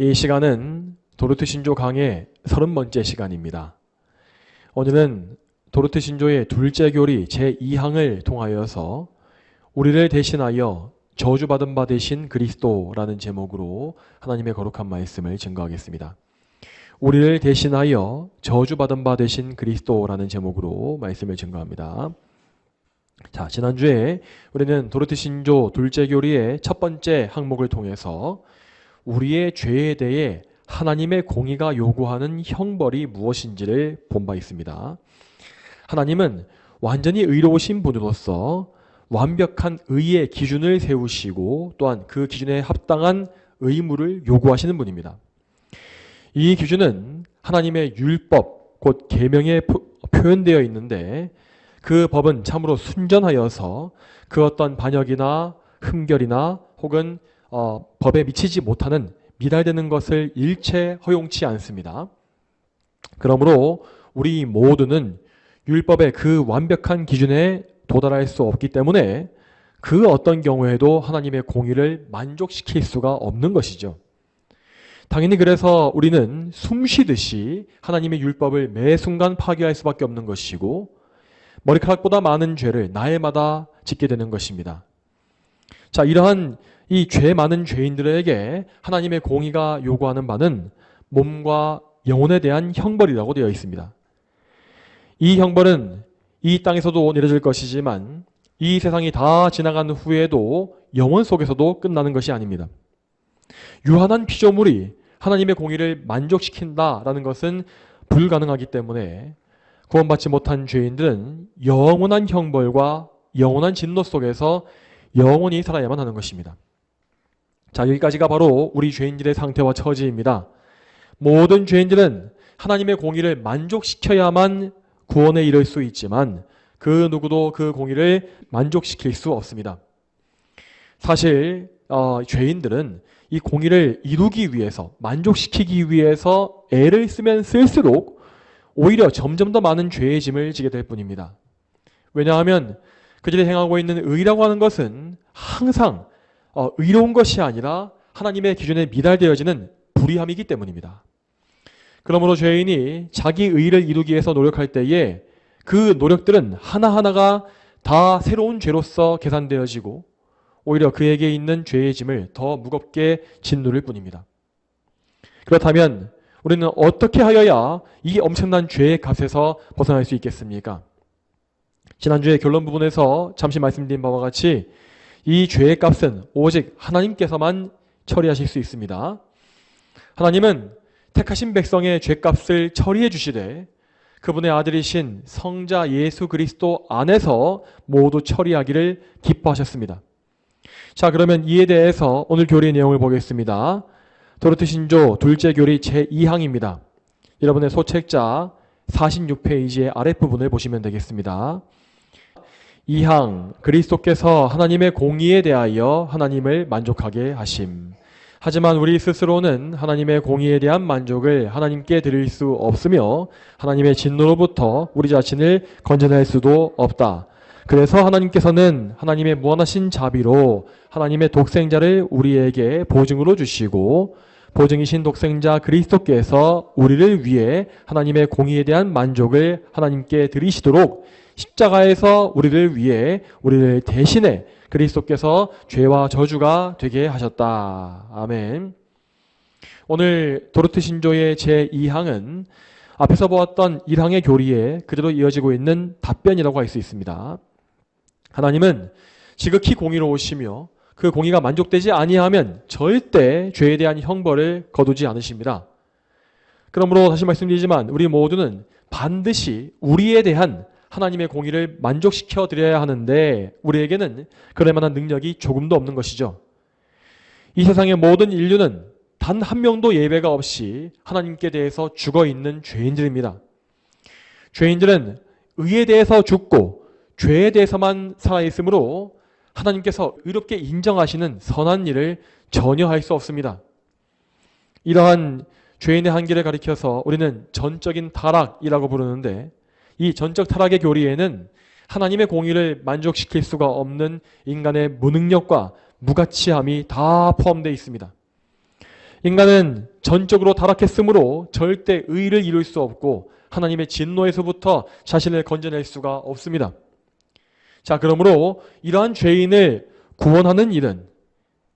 이 시간은 도르트 신조 강의 30번째 시간입니다. 오늘은 도르트 신조의 둘째 교리 제2항을 통하여서 우리를 대신하여 저주받은 바 되신 그리스도라는 제목으로 하나님의 거룩한 말씀을 증거하겠습니다. 우리를 대신하여 저주받은 바 되신 그리스도라는 제목으로 말씀을 증거합니다. 자, 지난주에 우리는 도르트 신조 둘째 교리의 첫 번째 항목을 통해서 우리의 죄에 대해 하나님의 공의가 요구하는 형벌이 무엇인지를 본 바 있습니다. 하나님은 완전히 의로우신 분으로서 완벽한 의의 기준을 세우시고 또한 그 기준에 합당한 의무를 요구하시는 분입니다. 이 기준은 하나님의 율법, 곧 계명에 표현되어 있는데 그 법은 참으로 순전하여서 그 어떤 반역이나 흠결이나 혹은 법에 미치지 못하는 미달되는 것을 일체 허용치 않습니다. 그러므로 우리 모두는 율법의 그 완벽한 기준에 도달할 수 없기 때문에 그 어떤 경우에도 하나님의 공의를 만족시킬 수가 없는 것이죠. 당연히 그래서 우리는 숨쉬듯이 하나님의 율법을 매 순간 파괴할 수밖에 없는 것이고 머리카락보다 많은 죄를 날마다 짓게 되는 것입니다. 자, 이러한 이 죄 많은 죄인들에게 하나님의 공의가 요구하는 바는 몸과 영혼에 대한 형벌이라고 되어 있습니다. 이 형벌은 이 땅에서도 내려질 것이지만 이 세상이 다 지나간 후에도 영혼 속에서도 끝나는 것이 아닙니다. 유한한 피조물이 하나님의 공의를 만족시킨다라는 것은 불가능하기 때문에 구원받지 못한 죄인들은 영원한 형벌과 영원한 진노 속에서 영원히 살아야만 하는 것입니다. 자, 여기까지가 바로 우리 죄인들의 상태와 처지입니다. 모든 죄인들은 하나님의 공의를 만족시켜야만 구원에 이를 수 있지만 그 누구도 그 공의를 만족시킬 수 없습니다. 사실 죄인들은 이 공의를 이루기 위해서, 만족시키기 위해서 애를 쓰면 쓸수록 오히려 점점 더 많은 죄의 짐을 지게 될 뿐입니다. 왜냐하면 그들이 행하고 있는 의라고 하는 것은 항상 의로운 것이 아니라 하나님의 기준에 미달되어지는 불의함이기 때문입니다. 그러므로 죄인이 자기 의를 이루기 위해서 노력할 때에 그 노력들은 하나하나가 다 새로운 죄로서 계산되어지고 오히려 그에게 있는 죄의 짐을 더 무겁게 짓누를 뿐입니다. 그렇다면 우리는 어떻게 하여야 이 엄청난 죄의 값에서 벗어날 수 있겠습니까? 지난주에 결론 부분에서 잠시 말씀드린 바와 같이 이 죄의 값은 오직 하나님께서만 처리하실 수 있습니다. 하나님은 택하신 백성의 죄값을 처리해 주시되 그분의 아들이신 성자 예수 그리스도 안에서 모두 처리하기를 기뻐하셨습니다. 자, 그러면 이에 대해서 오늘 교리의 내용을 보겠습니다. 도르트 신조 둘째 교리 제2항입니다. 여러분의 소책자 46페이지의 아랫부분을 보시면 되겠습니다. 2항, 그리스도께서 하나님의 공의에 대하여 하나님을 만족하게 하심. 하지만 우리 스스로는 하나님의 공의에 대한 만족을 하나님께 드릴 수 없으며 하나님의 진노로부터 우리 자신을 건져낼 수도 없다. 그래서 하나님께서는 하나님의 무한하신 자비로 하나님의 독생자를 우리에게 보증으로 주시고 보증이신 독생자 그리스도께서 우리를 위해 하나님의 공의에 대한 만족을 하나님께 드리시도록 십자가에서 우리를 위해 우리를 대신해 그리스도께서 죄와 저주가 되게 하셨다. 아멘. 오늘 도르트 신조의 제2항은 앞에서 보았던 1항의 교리에 그대로 이어지고 있는 답변이라고 할 수 있습니다. 하나님은 지극히 공의로우시며 그 공의가 만족되지 아니하면 절대 죄에 대한 형벌을 거두지 않으십니다. 그러므로 다시 말씀드리지만 우리 모두는 반드시 우리에 대한 하나님의 공의를 만족시켜 드려야 하는데 우리에게는 그럴 만한 능력이 조금도 없는 것이죠. 이 세상의 모든 인류는 단 한 명도 예외가 없이 하나님께 대해서 죽어있는 죄인들입니다. 죄인들은 의에 대해서 죽고 죄에 대해서만 살아있으므로 하나님께서 의롭게 인정하시는 선한 일을 전혀 할 수 없습니다. 이러한 죄인의 한계를 가리켜서 우리는 전적인 타락이라고 부르는데 이 전적 타락의 교리에는 하나님의 공의를 만족시킬 수가 없는 인간의 무능력과 무가치함이 다 포함되어 있습니다. 인간은 전적으로 타락했으므로 절대 의를 이룰 수 없고 하나님의 진노에서부터 자신을 건져낼 수가 없습니다. 자, 그러므로 이러한 죄인을 구원하는 일은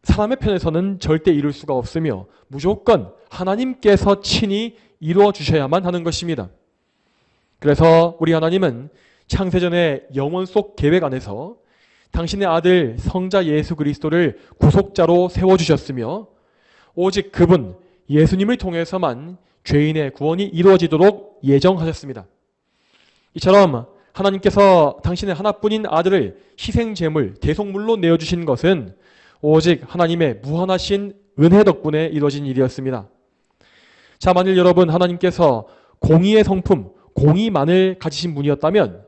사람의 편에서는 절대 이룰 수가 없으며 무조건 하나님께서 친히 이루어 주셔야만 하는 것입니다. 그래서 우리 하나님은 창세전의 영원 속 계획 안에서 당신의 아들 성자 예수 그리스도를 구속자로 세워주셨으며 오직 그분 예수님을 통해서만 죄인의 구원이 이루어지도록 예정하셨습니다. 이처럼 하나님께서 당신의 하나뿐인 아들을 희생제물, 대속물로 내어주신 것은 오직 하나님의 무한하신 은혜 덕분에 이루어진 일이었습니다. 자, 만일 여러분 하나님께서 공의의 성품, 공의만을 가지신 분이었다면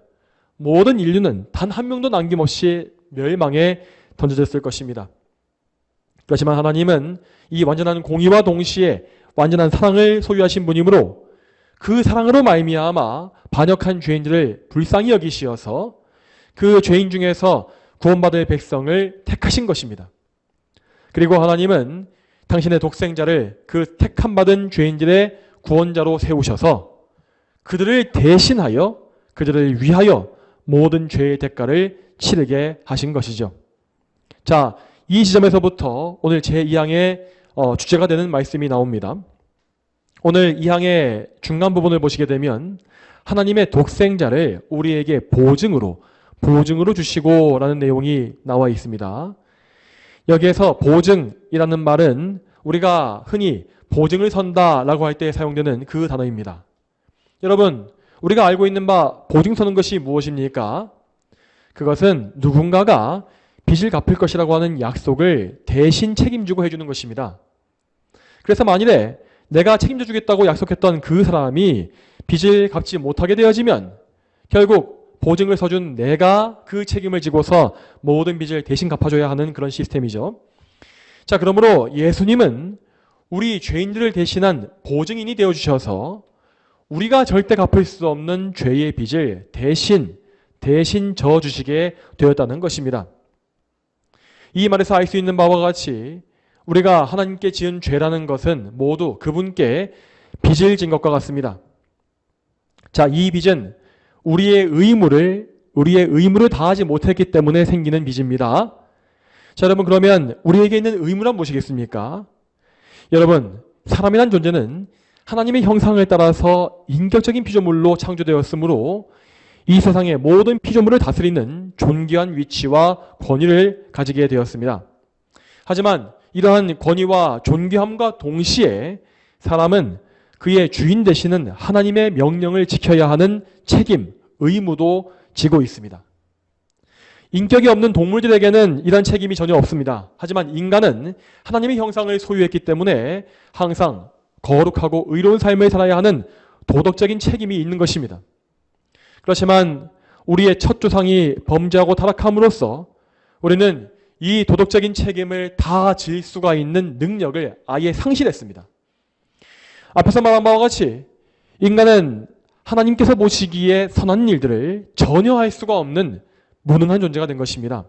모든 인류는 단 한 명도 남김없이 멸망에 던져졌을 것입니다. 그렇지만 하나님은 이 완전한 공의와 동시에 완전한 사랑을 소유하신 분이므로 그 사랑으로 말미암아 반역한 죄인들을 불쌍히 여기시어서 그 죄인 중에서 구원받을 백성을 택하신 것입니다. 그리고 하나님은 당신의 독생자를 그 택함받은 죄인들의 구원자로 세우셔서 그들을 대신하여 그들을 위하여 모든 죄의 대가를 치르게 하신 것이죠. 자, 이 지점에서부터 오늘 제2항의 주제가 되는 말씀이 나옵니다. 오늘 2항의 중간 부분을 보시게 되면 하나님의 독생자를 우리에게 보증으로 주시고 라는 내용이 나와 있습니다. 여기에서 보증이라는 말은 우리가 흔히 보증을 선다라고 할 때 사용되는 그 단어입니다. 여러분, 우리가 알고 있는 바 보증 서는 것이 무엇입니까? 그것은 누군가가 빚을 갚을 것이라고 하는 약속을 대신 책임지고 해주는 것입니다. 그래서 만일에 내가 책임져 주겠다고 약속했던 그 사람이 빚을 갚지 못하게 되어지면 결국 보증을 서준 내가 그 책임을 지고서 모든 빚을 대신 갚아줘야 하는 그런 시스템이죠. 자, 그러므로 예수님은 우리 죄인들을 대신한 보증인이 되어주셔서 우리가 절대 갚을 수 없는 죄의 빚을 대신 져주시게 되었다는 것입니다. 이 말에서 알 수 있는 바와 같이 우리가 하나님께 지은 죄라는 것은 모두 그분께 빚을 진 것과 같습니다. 자, 이 빚은 우리의 의무를 다하지 못했기 때문에 생기는 빚입니다. 자, 여러분, 그러면 우리에게 있는 의무란 무엇이겠습니까? 여러분, 사람이란 존재는 하나님의 형상을 따라서 인격적인 피조물로 창조되었으므로 이 세상의 모든 피조물을 다스리는 존귀한 위치와 권위를 가지게 되었습니다. 하지만 이러한 권위와 존귀함과 동시에 사람은 그의 주인 되시는 하나님의 명령을 지켜야 하는 책임, 의무도 지고 있습니다. 인격이 없는 동물들에게는 이런 책임이 전혀 없습니다. 하지만 인간은 하나님의 형상을 소유했기 때문에 항상 거룩하고 의로운 삶을 살아야 하는 도덕적인 책임이 있는 것입니다. 그렇지만 우리의 첫 조상이 범죄하고 타락함으로써 우리는 이 도덕적인 책임을 다 질 수가 있는 능력을 아예 상실했습니다. 앞에서 말한 바와 같이 인간은 하나님께서 보시기에 선한 일들을 전혀 할 수가 없는 무능한 존재가 된 것입니다.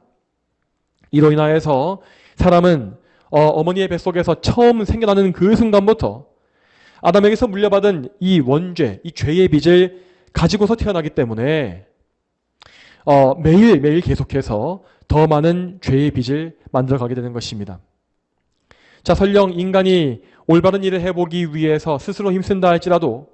이로 인하여서 사람은 어머니의 뱃속에서 처음 생겨나는 그 순간부터 아담에게서 물려받은 이 원죄, 이 죄의 빚을 가지고서 태어나기 때문에 매일 계속해서 더 많은 죄의 빚을 만들어가게 되는 것입니다. 자, 설령 인간이 올바른 일을 해보기 위해서 스스로 힘쓴다 할지라도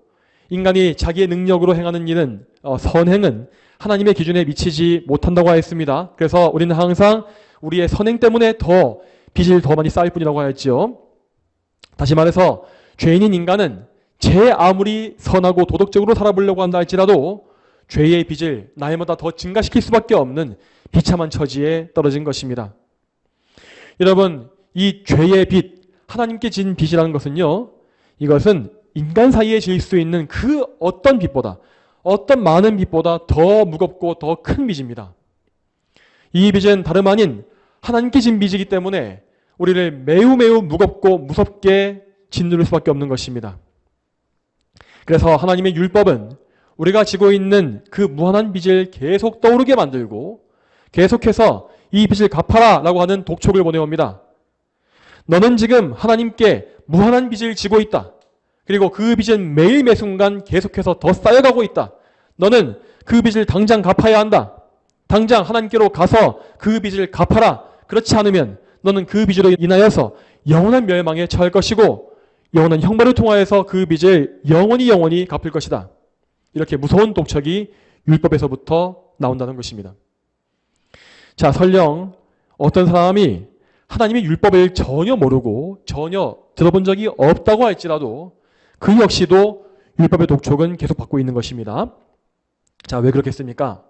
인간이 자기의 능력으로 행하는 일은 선행은 하나님의 기준에 미치지 못한다고 하였습니다. 그래서 우리는 항상 우리의 선행 때문에 더 빚을 더 많이 쌓일 뿐이라고 하였지요. 다시 말해서 죄인인 인간은 제 아무리 선하고 도덕적으로 살아보려고 한다 할지라도 죄의 빚을 날마다 더 증가시킬 수밖에 없는 비참한 처지에 떨어진 것입니다. 여러분, 이 죄의 빚, 하나님께 진 빚이라는 것은요, 이것은 인간 사이에 질 수 있는 그 어떤 빚보다, 어떤 많은 빚보다 더 무겁고 더 큰 빚입니다. 이 빚은 다름 아닌 하나님께 진 빚이기 때문에 우리를 매우 무겁고 무섭게 짓누를 수밖에 없는 것입니다. 그래서 하나님의 율법은 우리가 지고 있는 그 무한한 빚을 계속 떠오르게 만들고 계속해서 이 빚을 갚아라 라고 하는 독촉을 보내옵니다. 너는 지금 하나님께 무한한 빚을 지고 있다. 그리고 그 빚은 매일 매 순간 계속해서 더 쌓여가고 있다. 너는 그 빚을 당장 갚아야 한다. 당장 하나님께로 가서 그 빚을 갚아라. 그렇지 않으면 너는 그 빚으로 인하여서 영원한 멸망에 처할 것이고 영원한 형벌을 통하여서 그 빚을 영원히 갚을 것이다. 이렇게 무서운 독촉이 율법에서부터 나온다는 것입니다. 자, 설령 어떤 사람이 하나님의 율법을 전혀 모르고 전혀 들어본 적이 없다고 할지라도 그 역시도 율법의 독촉은 계속 받고 있는 것입니다. 자, 왜 그렇겠습니까?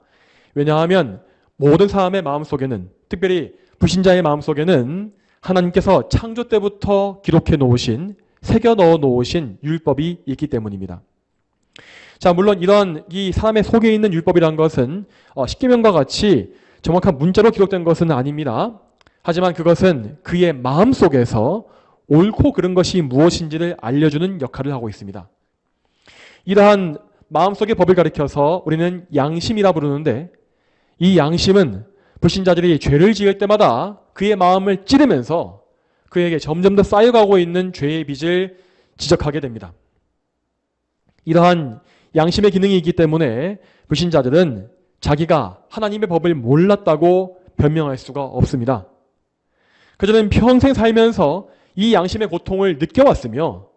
왜냐하면 모든 사람의 마음속에는, 특별히 불신자의 마음속에는 하나님께서 창조 때부터 기록해 놓으신, 새겨 넣어 놓으신 율법이 있기 때문입니다. 자, 물론 이런 이 사람의 속에 있는 율법이란 것은 십계명과 같이 정확한 문자로 기록된 것은 아닙니다. 하지만 그것은 그의 마음속에서 옳고 그른 것이 무엇인지를 알려주는 역할을 하고 있습니다. 이러한 마음속의 법을 가리켜서 우리는 양심이라 부르는데, 이 양심은 불신자들이 죄를 지을 때마다 그의 마음을 찌르면서 그에게 점점 더 쌓여가고 있는 죄의 빚을 지적하게 됩니다. 이러한 양심의 기능이 있기 때문에 불신자들은 자기가 하나님의 법을 몰랐다고 변명할 수가 없습니다. 그들은 평생 살면서 이 양심의 고통을 느껴왔으며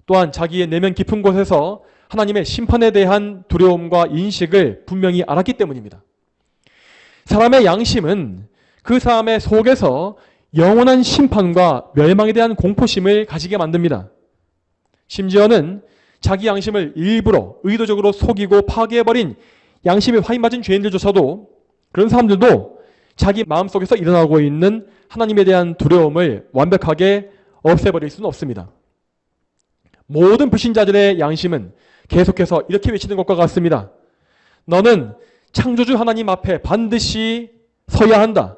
또한 자기의 내면 깊은 곳에서 하나님의 심판에 대한 두려움과 인식을 분명히 알았기 때문입니다. 사람의 양심은 그 사람의 속에서 영원한 심판과 멸망에 대한 공포심을 가지게 만듭니다. 심지어는 자기 양심을 일부러 의도적으로 속이고 파괴해버린 양심이 화인맞은 죄인들조차도, 그런 사람들도 자기 마음속에서 일어나고 있는 하나님에 대한 두려움을 완벽하게 없애버릴 수는 없습니다. 모든 불신자들의 양심은 계속해서 이렇게 외치는 것과 같습니다. 너는 창조주 하나님 앞에 반드시 서야 한다.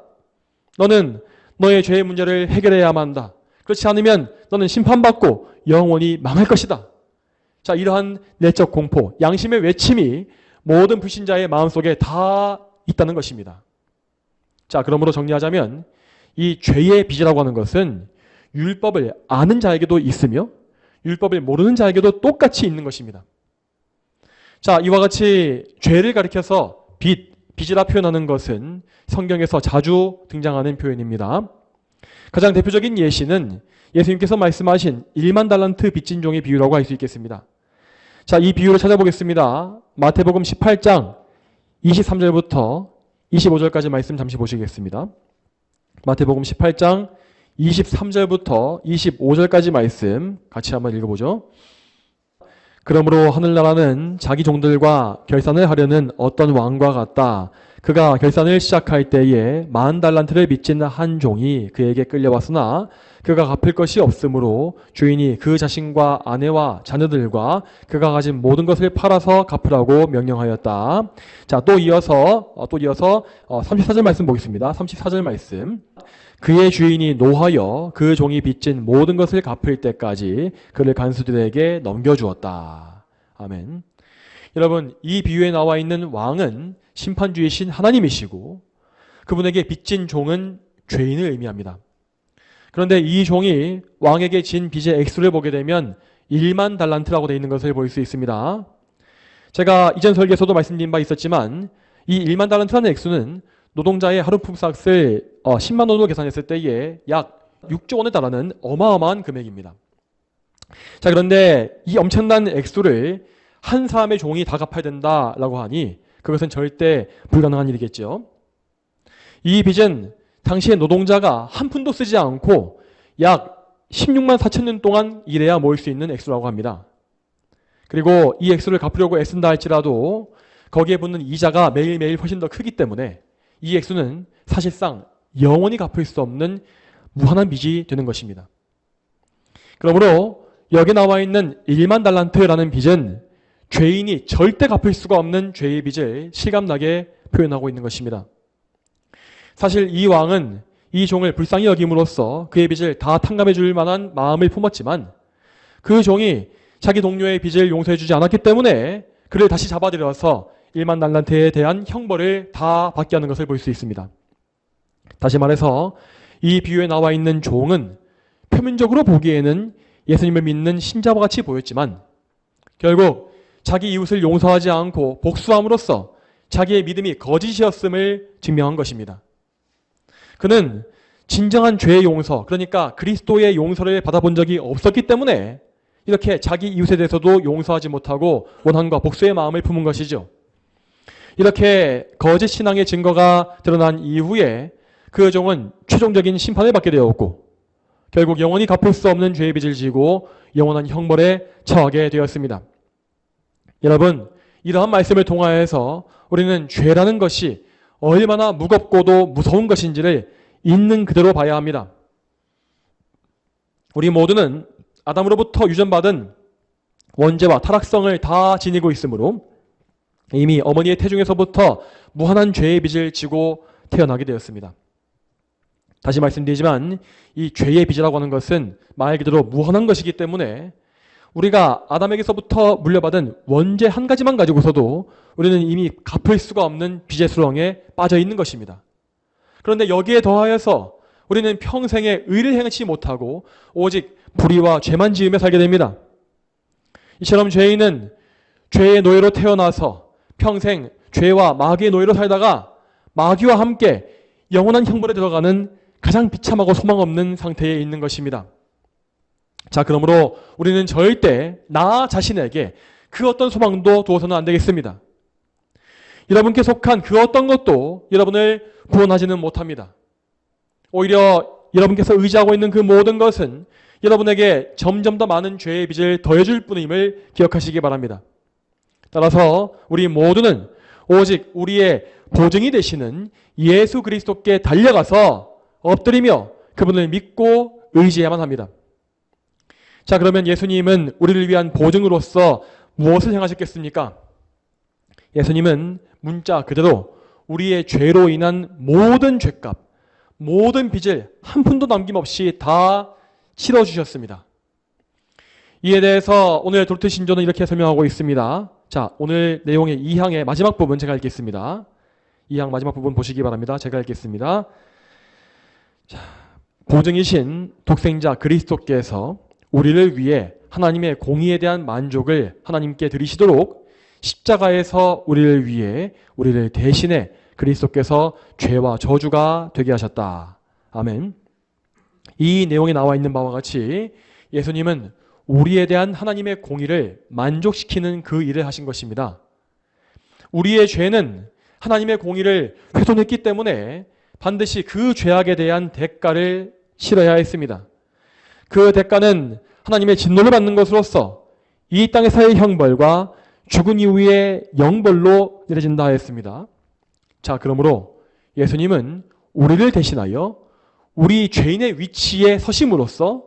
너는 너의 죄의 문제를 해결해야만 한다. 그렇지 않으면 너는 심판받고 영원히 망할 것이다. 자, 이러한 내적 공포, 양심의 외침이 모든 불신자의 마음속에 다 있다는 것입니다. 자, 그러므로 정리하자면 이 죄의 빚이라고 하는 것은 율법을 아는 자에게도 있으며 율법을 모르는 자에게도 똑같이 있는 것입니다. 자, 이와 같이 죄를 가리켜서 빚이라 표현하는 것은 성경에서 자주 등장하는 표현입니다. 가장 대표적인 예시는 예수님께서 말씀하신 1만 달란트 빚진 종의 비유라고 할 수 있겠습니다. 자, 이 비유를 찾아보겠습니다. 마태복음 18장 23절부터 25절까지 말씀 잠시 보시겠습니다. 마태복음 18장 23절부터 25절까지 말씀 같이 한번 읽어보죠. 그러므로 하늘나라는 자기 종들과 결산을 하려는 어떤 왕과 같다. 그가 결산을 시작할 때에 10,000달란트를 빚진 한 종이 그에게 끌려왔으나 그가 갚을 것이 없으므로 주인이 그 자신과 아내와 자녀들과 그가 가진 모든 것을 팔아서 갚으라고 명령하였다. 자, 또 이어서 34절 말씀 보겠습니다. 34절 말씀. 그의 주인이 노하여 그 종이 빚진 모든 것을 갚을 때까지 그를 간수들에게 넘겨주었다. 아멘. 여러분, 이 비유에 나와 있는 왕은 심판주이신 하나님이시고 그분에게 빚진 종은 죄인을 의미합니다. 그런데 이 종이 왕에게 진 빚의 액수를 보게 되면 1만 달란트라고 되어 있는 것을 볼 수 있습니다. 제가 이전 설계에서도 말씀드린 바 있었지만 이 1만 달란트라는 액수는 노동자의 하루 품삯을 10만 원으로 계산했을 때에 약 6조 원에 달하는 어마어마한 금액입니다. 자, 그런데 이 엄청난 액수를 한 사람의 종이 다 갚아야 된다라고 하니 그것은 절대 불가능한 일이겠죠. 이 빚은 당시의 노동자가 한 푼도 쓰지 않고 약 16만 4천 년 동안 일해야 모을 수 있는 액수라고 합니다. 그리고 이 액수를 갚으려고 애쓴다 할지라도 거기에 붙는 이자가 매일매일 훨씬 더 크기 때문에 이 액수는 사실상 영원히 갚을 수 없는 무한한 빚이 되는 것입니다. 그러므로 여기 나와 있는 1만 달란트라는 빚은 죄인이 절대 갚을 수가 없는 죄의 빚을 실감나게 표현하고 있는 것입니다. 사실 이 왕은 이 종을 불쌍히 여김으로써 그의 빚을 다 탕감해 줄 만한 마음을 품었지만 그 종이 자기 동료의 빚을 용서해 주지 않았기 때문에 그를 다시 잡아들여서 1만 달란트에 대한 형벌을 다 받게 하는 것을 볼 수 있습니다. 다시 말해서 이 비유에 나와 있는 종은 표면적으로 보기에는 예수님을 믿는 신자와 같이 보였지만 결국 자기 이웃을 용서하지 않고 복수함으로써 자기의 믿음이 거짓이었음을 증명한 것입니다. 그는 진정한 죄의 용서, 그러니까 그리스도의 용서를 받아본 적이 없었기 때문에 이렇게 자기 이웃에 대해서도 용서하지 못하고 원한과 복수의 마음을 품은 것이죠. 이렇게 거짓 신앙의 증거가 드러난 이후에 그 종은 최종적인 심판을 받게 되었고 결국 영원히 갚을 수 없는 죄의 빚을 지고 영원한 형벌에 처하게 되었습니다. 여러분, 이러한 말씀을 통하여서 우리는 죄라는 것이 얼마나 무겁고도 무서운 것인지를 있는 그대로 봐야 합니다. 우리 모두는 아담으로부터 유전받은 원죄와 타락성을 다 지니고 있으므로 이미 어머니의 태중에서부터 무한한 죄의 빚을 지고 태어나게 되었습니다. 다시 말씀드리지만 이 죄의 빚이라고 하는 것은 말 그대로 무한한 것이기 때문에 우리가 아담에게서부터 물려받은 원죄 한 가지만 가지고서도 우리는 이미 갚을 수가 없는 빚의 수렁에 빠져 있는 것입니다. 그런데 여기에 더하여서 우리는 평생에 의를 행치 못하고 오직 불의와 죄만 지으며 살게 됩니다. 이처럼 죄인은 죄의 노예로 태어나서 평생 죄와 마귀의 노예로 살다가 마귀와 함께 영원한 형벌에 들어가는 가장 비참하고 소망 없는 상태에 있는 것입니다. 자, 그러므로 우리는 절대 나 자신에게 그 어떤 소망도 두어서는 안 되겠습니다. 여러분께 속한 그 어떤 것도 여러분을 구원하지는 못합니다. 오히려 여러분께서 의지하고 있는 그 모든 것은 여러분에게 점점 더 많은 죄의 빚을 더해줄 뿐임을 기억하시기 바랍니다. 따라서 우리 모두는 오직 우리의 보증이 되시는 예수 그리스도께 달려가서 엎드리며 그분을 믿고 의지해야만 합니다. 자, 그러면 예수님은 우리를 위한 보증으로서 무엇을 행하셨겠습니까? 예수님은 문자 그대로 우리의 죄로 인한 모든 죄값, 모든 빚을 한 푼도 남김없이 다 치러주셨습니다. 이에 대해서 오늘 도르트 신조는 이렇게 설명하고 있습니다. 자, 오늘 내용의 2항의 마지막 부분 제가 읽겠습니다. 2항 마지막 부분 보시기 바랍니다. 제가 읽겠습니다. 자, 보증이신 독생자 그리스도께서 우리를 위해 하나님의 공의에 대한 만족을 하나님께 드리시도록 십자가에서 우리를 위해 우리를 대신해 그리스도께서 죄와 저주가 되게 하셨다. 아멘. 이 내용에 나와 있는 바와 같이 예수님은 우리에 대한 하나님의 공의를 만족시키는 그 일을 하신 것입니다. 우리의 죄는 하나님의 공의를 훼손했기 때문에 반드시 그 죄악에 대한 대가를 치러야 했습니다. 그 대가는 하나님의 진노를 받는 것으로서 이 땅에서의 형벌과 죽은 이후의 영벌로 내려진다 했습니다. 자, 그러므로 예수님은 우리를 대신하여 우리 죄인의 위치에 서심으로써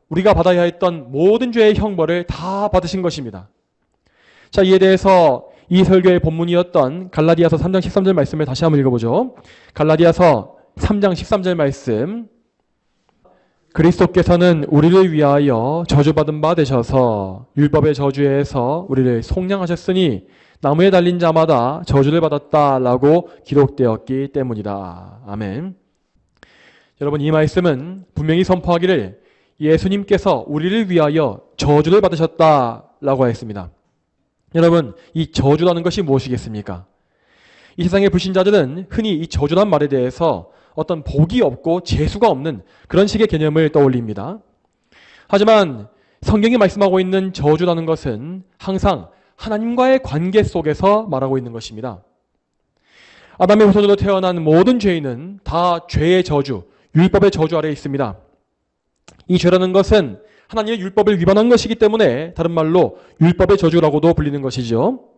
우리가 받아야 했던 모든 죄의 형벌을 다 받으신 것입니다. 자, 이에 대해서 이 설교의 본문이었던 갈라디아서 3장 13절 말씀을 다시 한번 읽어보죠. 갈라디아서 3장 13절 말씀. 그리스도께서는 우리를 위하여 저주받은 바 되셔서 율법의 저주에서 우리를 속량하셨으니 나무에 달린 자마다 저주를 받았다라고 기록되었기 때문이다. 아멘. 여러분, 이 말씀은 분명히 선포하기를 예수님께서 우리를 위하여 저주를 받으셨다라고 했습니다. 여러분, 이 저주라는 것이 무엇이겠습니까? 이 세상의 불신자들은 흔히 이 저주란 말에 대해서 어떤 복이 없고 재수가 없는 그런 식의 개념을 떠올립니다. 하지만 성경이 말씀하고 있는 저주라는 것은 항상 하나님과의 관계 속에서 말하고 있는 것입니다. 아담의 후손으로 태어난 모든 죄인은 다 죄의 저주, 율법의 저주 아래에 있습니다. 이 죄라는 것은 하나님의 율법을 위반한 것이기 때문에 다른 말로 율법의 저주라고도 불리는 것이죠.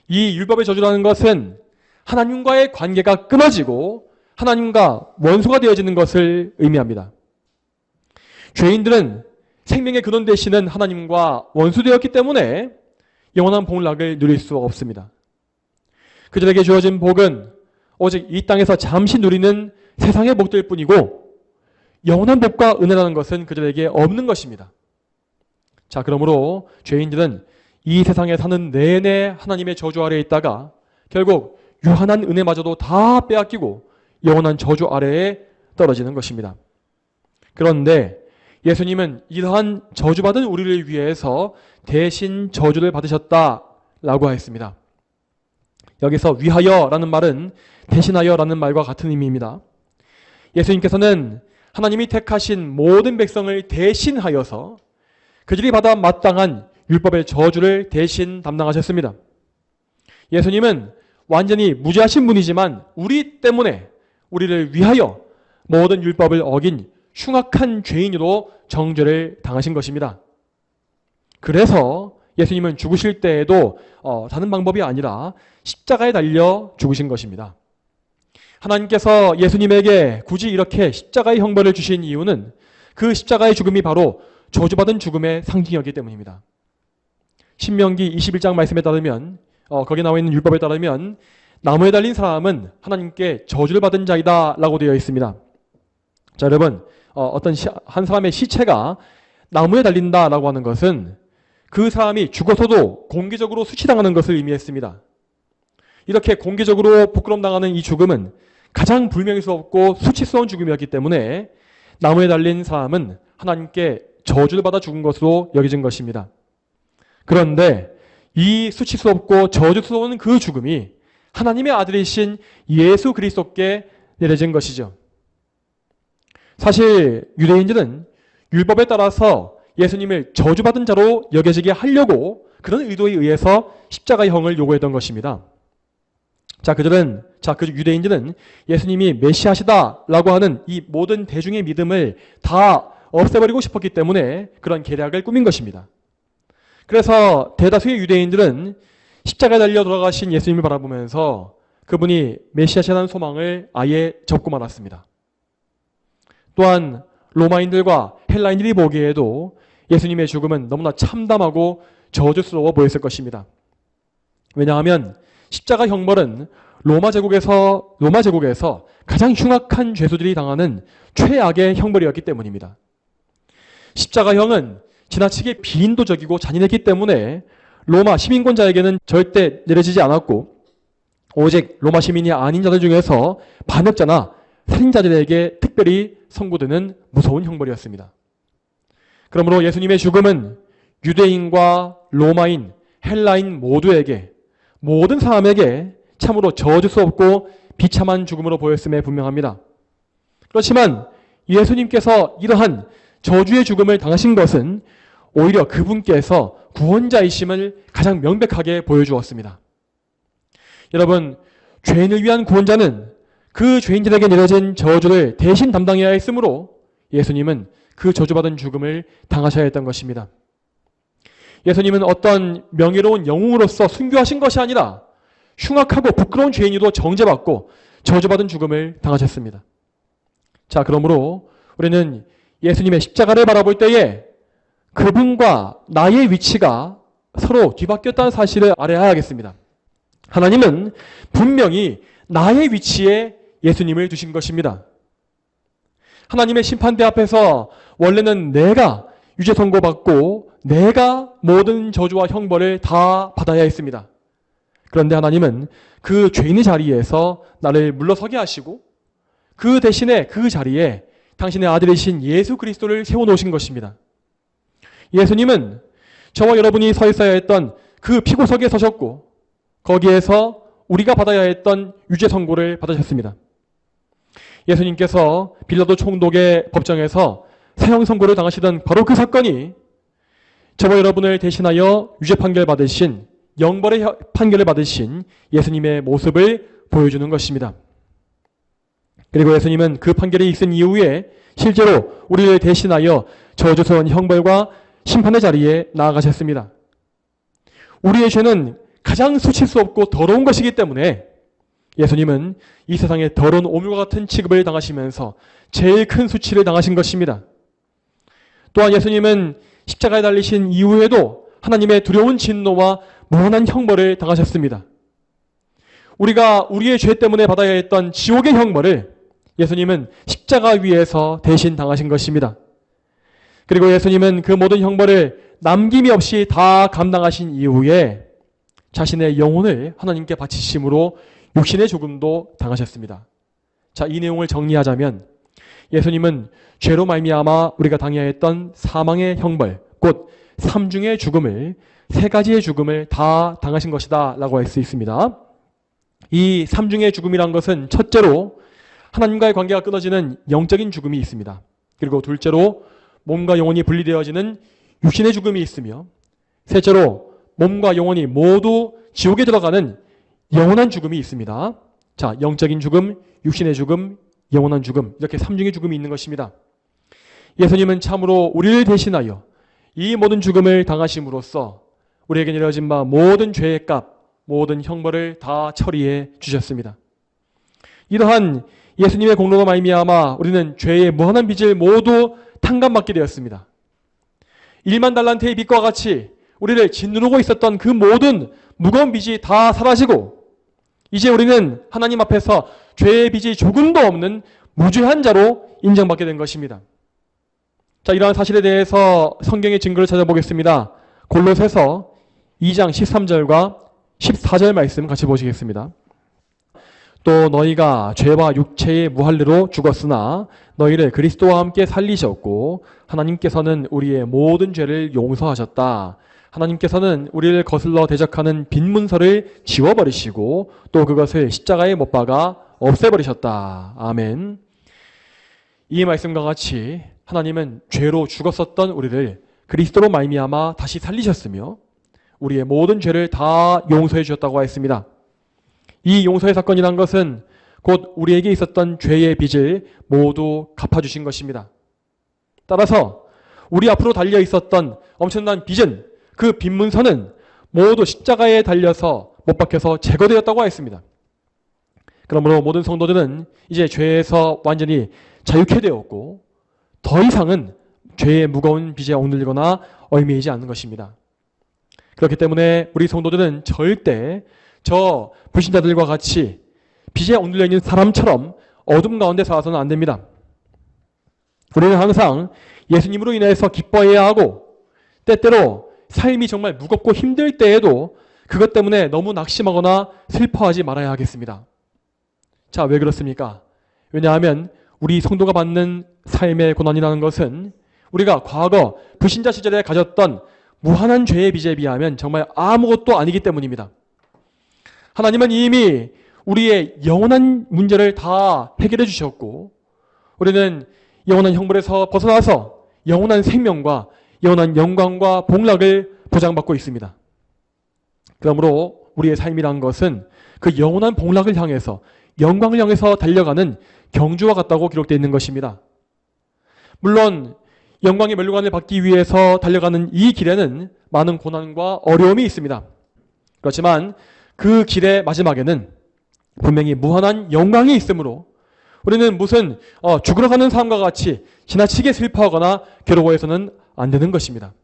이 율법의 저주라는 것은 하나님과의 관계가 끊어지고 하나님과 원수가 되어지는 것을 의미합니다. 죄인들은 생명의 근원 되시는 하나님과 원수되었기 때문에 영원한 복락을 누릴 수 없습니다. 그들에게 주어진 복은 오직 이 땅에서 잠시 누리는 세상의 복들 뿐이고 영원한 복과 은혜라는 것은 그들에게 없는 것입니다. 자, 그러므로 죄인들은 이 세상에 사는 내내 하나님의 저주 아래에 있다가 결국 유한한 은혜마저도 다 빼앗기고 영원한 저주 아래에 떨어지는 것입니다. 그런데 예수님은 이러한 저주받은 우리를 위해서 대신 저주를 받으셨다라고 하였습니다. 여기서 위하여라는 말은 대신하여라는 말과 같은 의미입니다. 예수님께서는 하나님이 택하신 모든 백성을 대신하여서 그들이 받아 마땅한 율법의 저주를 대신 담당하셨습니다. 예수님은 완전히 무죄하신 분이지만 우리 때문에 우리를 위하여 모든 율법을 어긴 흉악한 죄인으로 정죄를 당하신 것입니다. 그래서 예수님은 죽으실 때에도 다른 방법이 아니라 십자가에 달려 죽으신 것입니다. 하나님께서 예수님에게 굳이 이렇게 십자가의 형벌을 주신 이유는 그 십자가의 죽음이 바로 저주받은 죽음의 상징이었기 때문입니다. 신명기 21장 말씀에 따르면 거기에 나와 있는 율법에 따르면 나무에 달린 사람은 하나님께 저주를 받은 자이다 라고 되어 있습니다. 자, 여러분, 한 사람의 시체가 나무에 달린다라고 하는 것은 그 사람이 죽어서도 공개적으로 수치당하는 것을 의미했습니다. 이렇게 공개적으로 부끄럼당하는 이 죽음은 가장 불명예스럽고 수치스러운 죽음이었기 때문에 나무에 달린 사람은 하나님께 저주를 받아 죽은 것으로 여겨진 것입니다. 그런데 이 수치스럽고 저주스러운 그 죽음이 하나님의 아들이신 예수 그리스도께 내려진 것이죠. 사실 유대인들은 율법에 따라서 예수님을 저주받은 자로 여겨지게 하려고 그런 의도에 의해서 십자가의 형을 요구했던 것입니다. 그 유대인들은 예수님이 메시아시다라고 하는 이 모든 대중의 믿음을 다 없애버리고 싶었기 때문에 그런 계략을 꾸민 것입니다. 그래서 대다수의 유대인들은 십자가에 달려 돌아가신 예수님을 바라보면서 그분이 메시아시라는 소망을 아예 접고 말았습니다. 또한 로마인들과 헬라인들이 보기에도 예수님의 죽음은 너무나 참담하고 저주스러워 보였을 것입니다. 왜냐하면 십자가 형벌은 로마 제국에서 가장 흉악한 죄수들이 당하는 최악의 형벌이었기 때문입니다. 십자가형은 지나치게 비인도적이고 잔인했기 때문에 로마 시민권자에게는 절대 내려지지 않았고 오직 로마 시민이 아닌 자들 중에서 반역자나 살인자들에게 특별히 선고되는 무서운 형벌이었습니다. 그러므로 예수님의 죽음은 유대인과 로마인, 헬라인 모두에게, 모든 사람에게 참으로 저주스럽고 비참한 죽음으로 보였음에 분명합니다. 그렇지만 예수님께서 이러한 저주의 죽음을 당하신 것은 오히려 그분께서 구원자이심을 가장 명백하게 보여주었습니다. 여러분, 죄인을 위한 구원자는 그 죄인들에게 내려진 저주를 대신 담당해야 했으므로 예수님은 그 저주받은 죽음을 당하셔야 했던 것입니다. 예수님은 어떤 명예로운 영웅으로서 순교하신 것이 아니라 흉악하고 부끄러운 죄인으로 정죄받고 저주받은 죽음을 당하셨습니다. 그러므로 우리는 예수님의 십자가를 바라볼 때에 그분과 나의 위치가 서로 뒤바뀌었다는 사실을 알아야 하겠습니다. 하나님은 분명히 나의 위치에 예수님을 두신 것입니다. 하나님의 심판대 앞에서 원래는 내가 유죄 선고받고 내가 모든 저주와 형벌을 다 받아야 했습니다. 그런데 하나님은 그 죄인의 자리에서 나를 물러서게 하시고 그 대신에 그 자리에 당신의 아들이신 예수 그리스도를 세워놓으신 것입니다. 예수님은 저와 여러분이 서 있어야 했던 그 피고석에 서셨고 거기에서 우리가 받아야 했던 유죄 선고를 받으셨습니다. 예수님께서 빌라도 총독의 법정에서 사형 선고를 당하시던 바로 그 사건이 저와 여러분을 대신하여 유죄 판결 받으신, 영벌의 판결을 받으신 예수님의 모습을 보여주는 것입니다. 그리고 예수님은 그 판결이 있은 이후에 실제로 우리를 대신하여 저주스러운 형벌과 심판의 자리에 나아가셨습니다. 우리의 죄는 가장 수치스럽고 더러운 것이기 때문에 예수님은 이 세상의 더러운 오물과 같은 취급을 당하시면서 제일 큰 수치를 당하신 것입니다. 또한 예수님은 십자가에 달리신 이후에도 하나님의 두려운 진노와 무한한 형벌을 당하셨습니다. 우리가 우리의 죄 때문에 받아야 했던 지옥의 형벌을 예수님은 십자가 위에서 대신 당하신 것입니다. 그리고 예수님은 그 모든 형벌을 남김이 없이 다 감당하신 이후에 자신의 영혼을 하나님께 바치심으로 육신의 죽음도 당하셨습니다. 이 내용을 정리하자면 예수님은 죄로 말미암아 우리가 당해야 했던 사망의 형벌, 곧 삼중의 죽음을, 세 가지의 죽음을 다 당하신 것이다 라고 할 수 있습니다. 이 삼중의 죽음이란 것은 첫째로 하나님과의 관계가 끊어지는 영적인 죽음이 있습니다. 그리고 둘째로 몸과 영혼이 분리되어지는 육신의 죽음이 있으며, 셋째로 몸과 영혼이 모두 지옥에 들어가는 영원한 죽음이 있습니다. 자, 영적인 죽음, 육신의 죽음, 영원한 죽음, 이렇게 삼중의 죽음이 있는 것입니다. 예수님은 참으로 우리를 대신하여 이 모든 죽음을 당하심으로써 우리에게 내려진 바 모든 죄의 값, 모든 형벌을 다 처리해 주셨습니다. 이러한 예수님의 공로로 말미암아 우리는 죄의 무한한 빚을 모두 탕감받게 되었습니다. 1만 달란트의 빚과 같이 우리를 짓누르고 있었던 그 모든 무거운 빚이 다 사라지고, 이제 우리는 하나님 앞에서 죄의 빚이 조금도 없는 무죄한 자로 인정받게 된 것입니다. 자, 이러한 사실에 대해서 성경의 증거를 찾아보겠습니다. 골로새서 2장 13절과 14절 말씀 같이 보시겠습니다. 또 너희가 죄와 육체의 무할례로 죽었으나 너희를 그리스도와 함께 살리셨고 하나님께서는 우리의 모든 죄를 용서하셨다. 하나님께서는 우리를 거슬러 대적하는 빈 문서를 지워버리시고 또 그것을 십자가에 못 박아 없애버리셨다. 아멘. 이 말씀과 같이 하나님은 죄로 죽었었던 우리를 그리스도로 말미암아 다시 살리셨으며 우리의 모든 죄를 다 용서해 주셨다고 했습니다. 이 용서의 사건이란 것은 곧 우리에게 있었던 죄의 빚을 모두 갚아주신 것입니다. 따라서 우리 앞으로 달려 있었던 엄청난 빚은, 그 빚문서는 모두 십자가에 달려서 못 박혀서 제거되었다고 했습니다. 그러므로 모든 성도들은 이제 죄에서 완전히 자유케 되었고 더 이상은 죄의 무거운 빚에 억눌리거나 얽매이지 않는 것입니다. 그렇기 때문에 우리 성도들은 절대 저 불신자들과 같이 빚에 억눌려 있는 사람처럼 어둠 가운데 살아서는 안 됩니다. 우리는 항상 예수님으로 인해서 기뻐해야 하고, 때때로 삶이 정말 무겁고 힘들 때에도 그것 때문에 너무 낙심하거나 슬퍼하지 말아야 하겠습니다. 자, 왜 그렇습니까? 왜냐하면 우리 성도가 받는 삶의 고난이라는 것은 우리가 과거 불신자 시절에 가졌던 무한한 죄의 빚에 비하면 정말 아무것도 아니기 때문입니다. 하나님은 이미 우리의 영원한 문제를 다 해결해 주셨고 우리는 영원한 형벌에서 벗어나서 영원한 생명과 영원한 영광과 복락을 보장받고 있습니다. 그러므로 우리의 삶이란 것은 그 영원한 복락을 향해서, 영광을 향해서 달려가는 경주와 같다고 기록되어 있는 것입니다. 물론 영광의 멸류관을 받기 위해서 달려가는 이 길에는 많은 고난과 어려움이 있습니다. 그렇지만 그 길의 마지막에는 분명히 무한한 영광이 있으므로 우리는 무슨 죽으러 가는 사람과 같이 지나치게 슬퍼하거나 괴로워해서는 안 되는 것입니다.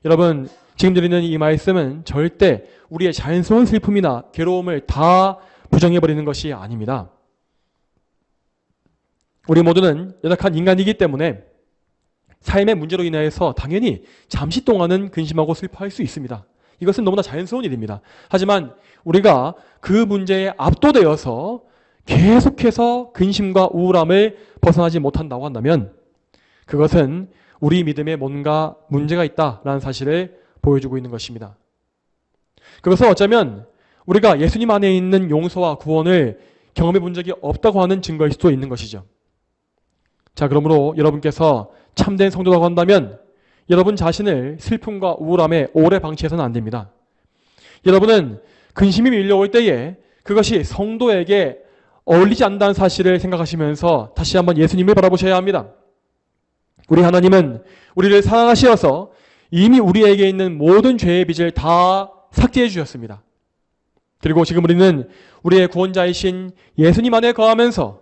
여러분, 지금 드리는 이 말씀은 절대 우리의 자연스러운 슬픔이나 괴로움을 다 부정해버리는 것이 아닙니다. 우리 모두는 연약한 인간이기 때문에 삶의 문제로 인해서 당연히 잠시 동안은 근심하고 슬퍼할 수 있습니다. 이것은 너무나 자연스러운 일입니다. 하지만 우리가 그 문제에 압도되어서 계속해서 근심과 우울함을 벗어나지 못한다고 한다면 그것은 우리 믿음에 뭔가 문제가 있다라는 사실을 보여주고 있는 것입니다. 그것은 어쩌면 우리가 예수님 안에 있는 용서와 구원을 경험해 본 적이 없다고 하는 증거일 수도 있는 것이죠. 자, 그러므로 여러분께서 참된 성도라고 한다면 여러분 자신을 슬픔과 우울함에 오래 방치해서는 안 됩니다. 여러분은 근심이 밀려올 때에 그것이 성도에게 어울리지 않는다는 사실을 생각하시면서 다시 한번 예수님을 바라보셔야 합니다. 우리 하나님은 우리를 사랑하시어서 이미 우리에게 있는 모든 죄의 빚을 다 삭제해 주셨습니다. 그리고 지금 우리는 우리의 구원자이신 예수님 안에 거하면서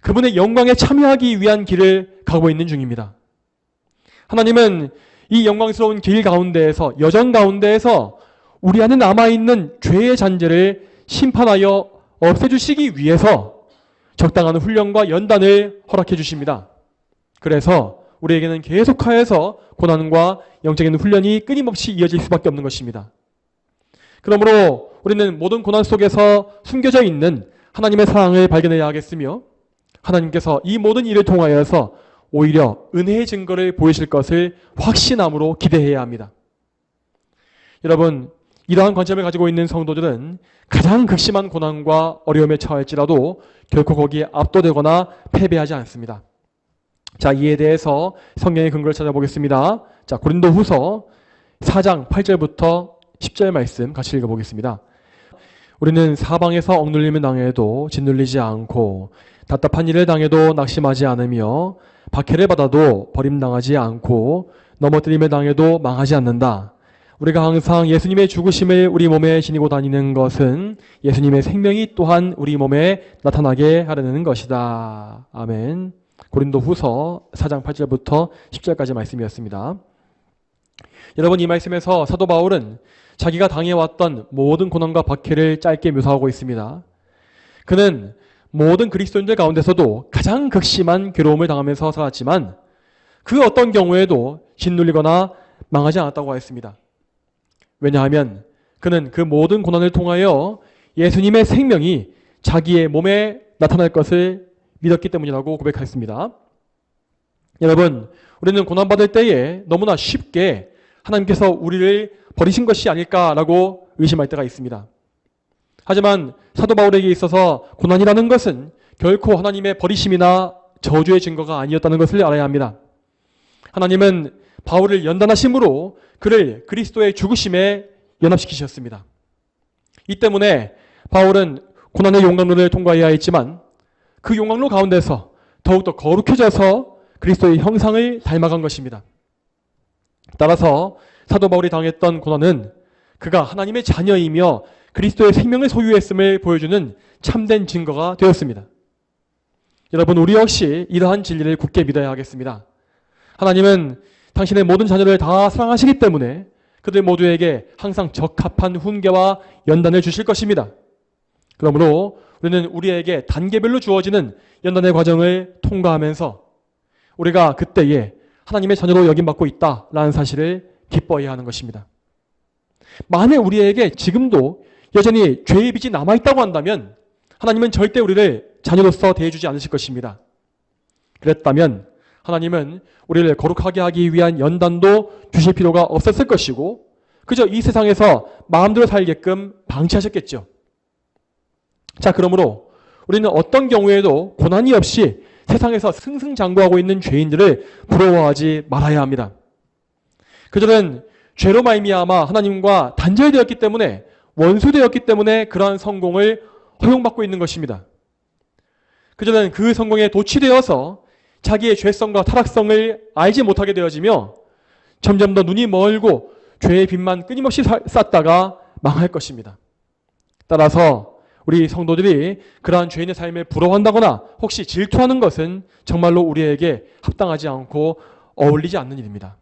그분의 영광에 참여하기 위한 길을 가고 있는 중입니다. 하나님은 이 영광스러운 길 가운데에서, 여정 가운데에서 우리 안에 남아있는 죄의 잔재를 심판하여 없애주시기 위해서 적당한 훈련과 연단을 허락해 주십니다. 그래서 우리에게는 계속하여서 고난과 영적인 훈련이 끊임없이 이어질 수밖에 없는 것입니다. 그러므로 우리는 모든 고난 속에서 숨겨져 있는 하나님의 사랑을 발견해야 하겠으며 하나님께서 이 모든 일을 통하여서 오히려 은혜의 증거를 보이실 것을 확신함으로 기대해야 합니다. 여러분, 이러한 관점을 가지고 있는 성도들은 가장 극심한 고난과 어려움에 처할지라도 결코 거기에 압도되거나 패배하지 않습니다. 자, 이에 대해서 성경의 근거를 찾아보겠습니다. 자, 고린도후서 4장 8절부터 10절 말씀 같이 읽어보겠습니다. 우리는 사방에서 억눌림을 당해도 짓눌리지 않고 답답한 일을 당해도 낙심하지 않으며 박해를 받아도 버림당하지 않고 넘어뜨림을 당해도 망하지 않는다. 우리가 항상 예수님의 죽으심을 우리 몸에 지니고 다니는 것은 예수님의 생명이 또한 우리 몸에 나타나게 하려는 것이다. 아멘. 고린도후서 4장 8절부터 10절까지 말씀이었습니다. 여러분, 이 말씀에서 사도 바울은 자기가 당해왔던 모든 고난과 박해를 짧게 묘사하고 있습니다. 그는 모든 그리스도인들 가운데서도 가장 극심한 괴로움을 당하면서 살았지만 그 어떤 경우에도 짓눌리거나 망하지 않았다고 하였습니다. 왜냐하면 그는 그 모든 고난을 통하여 예수님의 생명이 자기의 몸에 나타날 것을 믿었기 때문이라고 고백했습니다. 여러분, 우리는 고난받을 때에 너무나 쉽게 하나님께서 우리를 버리신 것이 아닐까라고 의심할 때가 있습니다. 하지만 사도 바울에게 있어서 고난이라는 것은 결코 하나님의 버리심이나 저주의 증거가 아니었다는 것을 알아야 합니다. 하나님은 바울을 연단하심으로 그를 그리스도의 죽으심에 연합시키셨습니다. 이 때문에 바울은 고난의 용광로를 통과해야 했지만 그 용광로 가운데서 더욱더 거룩해져서 그리스도의 형상을 닮아간 것입니다. 따라서 사도 바울이 당했던 고난은 그가 하나님의 자녀이며 그리스도의 생명을 소유했음을 보여주는 참된 증거가 되었습니다. 여러분, 우리 역시 이러한 진리를 굳게 믿어야 하겠습니다. 하나님은 당신의 모든 자녀를 다 사랑하시기 때문에 그들 모두에게 항상 적합한 훈계와 연단을 주실 것입니다. 그러므로 우리는 우리에게 단계별로 주어지는 연단의 과정을 통과하면서 우리가 그때에 하나님의 자녀로 여김받고 있다라는 사실을 기뻐해야 하는 것입니다. 만약 우리에게 지금도 여전히 죄의 빚이 남아있다고 한다면 하나님은 절대 우리를 자녀로서 대해주지 않으실 것입니다. 그랬다면 하나님은 우리를 거룩하게 하기 위한 연단도 주실 필요가 없었을 것이고 그저 이 세상에서 마음대로 살게끔 방치하셨겠죠. 자, 그러므로 우리는 어떤 경우에도 고난이 없이 세상에서 승승장구하고 있는 죄인들을 부러워하지 말아야 합니다. 그들은 죄로 말미암아 하나님과 단절되었기 때문에 원수되었기 때문에 그러한 성공을 허용받고 있는 것입니다. 그들은 그 성공에 도취되어서 자기의 죄성과 타락성을 알지 못하게 되어지며 점점 더 눈이 멀고 죄의 빚만 끊임없이 쌓다가 망할 것입니다. 따라서 우리 성도들이 그러한 죄인의 삶을 부러워한다거나 혹시 질투하는 것은 정말로 우리에게 합당하지 않고 어울리지 않는 일입니다.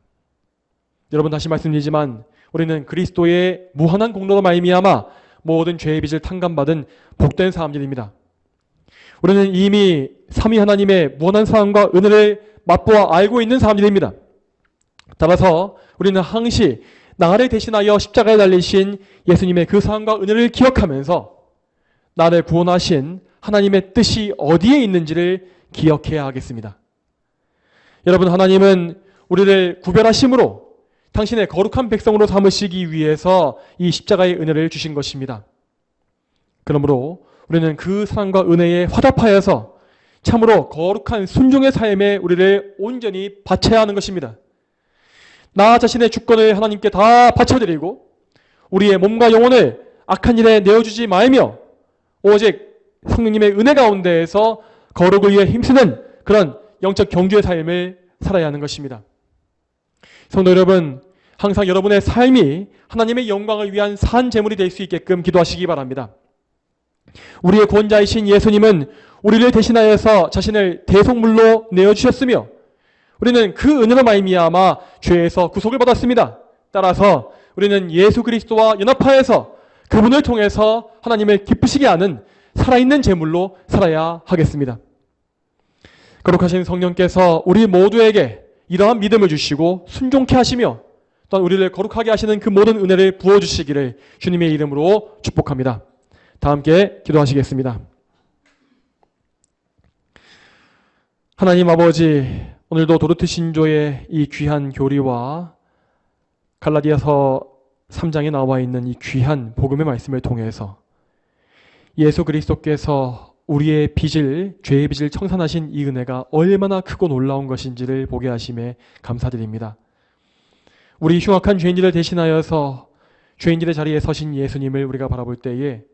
여러분, 다시 말씀드리지만 우리는 그리스도의 무한한 공로로 말미암아 모든 죄의 빚을 탕감받은 복된 사람들입니다. 우리는 이미 삼위 하나님의 무한한 사랑과 은혜를 맛보아 알고 있는 사람들입니다. 따라서 우리는 항시 나를 대신하여 십자가에 달리신 예수님의 그 사랑과 은혜를 기억하면서 나를 구원하신 하나님의 뜻이 어디에 있는지를 기억해야 하겠습니다. 여러분, 하나님은 우리를 구별하심으로 당신의 거룩한 백성으로 삼으시기 위해서 이 십자가의 은혜를 주신 것입니다. 그러므로 우리는 그 사랑과 은혜에 화답하여서 참으로 거룩한 순종의 삶에 우리를 온전히 바쳐야 하는 것입니다. 나 자신의 주권을 하나님께 다 바쳐드리고 우리의 몸과 영혼을 악한 일에 내어주지 말며 오직 성령님의 은혜 가운데에서 거룩을 위해 힘쓰는 그런 영적 경주의 삶을 살아야 하는 것입니다. 성도 여러분, 항상 여러분의 삶이 하나님의 영광을 위한 산 제물이 될 수 있게끔 기도하시기 바랍니다. 우리의 구원자이신 예수님은 우리를 대신하여서 자신을 대속물로 내어주셨으며 우리는 그 은혜로 말미암아 죄에서 구속을 받았습니다. 따라서 우리는 예수 그리스도와 연합하여서 그분을 통해서 하나님을 기쁘시게 하는 살아있는 제물로 살아야 하겠습니다. 거룩하신 성령께서 우리 모두에게 이러한 믿음을 주시고 순종케 하시며 또한 우리를 거룩하게 하시는 그 모든 은혜를 부어주시기를 주님의 이름으로 축복합니다. 다 함께 기도하시겠습니다. 하나님 아버지, 오늘도 도르트 신조의 이 귀한 교리와 갈라디아서 3장에 나와 있는 이 귀한 복음의 말씀을 통해서 예수 그리스도께서 우리의 빚을, 죄의 빚을 청산하신 이 은혜가 얼마나 크고 놀라운 것인지를 보게 하심에 감사드립니다. 우리 흉악한 죄인들을 대신하여서 죄인들의 자리에 서신 예수님을 우리가 바라볼 때에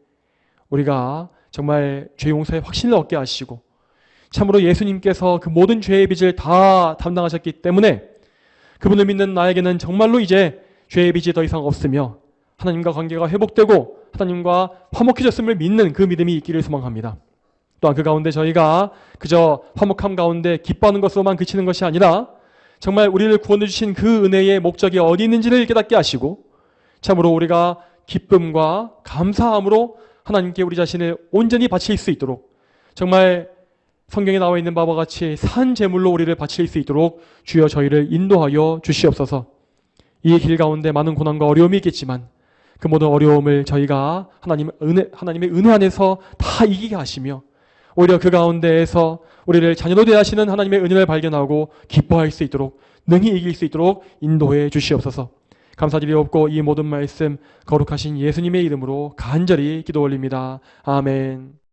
우리가 정말 죄 용서의 확신을 얻게 하시고 참으로 예수님께서 그 모든 죄의 빚을 다 담당하셨기 때문에 그분을 믿는 나에게는 정말로 이제 죄의 빚이 더 이상 없으며 하나님과 관계가 회복되고 하나님과 화목해졌음을 믿는 그 믿음이 있기를 소망합니다. 또한 그 가운데 저희가 그저 화목함 가운데 기뻐하는 것으로만 그치는 것이 아니라 정말 우리를 구원해 주신 그 은혜의 목적이 어디 있는지를 깨닫게 하시고 참으로 우리가 기쁨과 감사함으로 하나님께 우리 자신을 온전히 바칠 수 있도록 정말 성경에 나와 있는 바와 같이 산 제물로 우리를 바칠 수 있도록 주여 저희를 인도하여 주시옵소서. 이 길 가운데 많은 고난과 어려움이 있겠지만 그 모든 어려움을 저희가 하나님의 은혜 안에서 다 이기게 하시며 오히려 그 가운데에서 우리를 자녀로 대하시는 하나님의 은혜를 발견하고 기뻐할 수 있도록 능히 이길 수 있도록 인도해 주시옵소서. 감사드리옵고 이 모든 말씀 거룩하신 예수님의 이름으로 간절히 기도 올립니다. 아멘.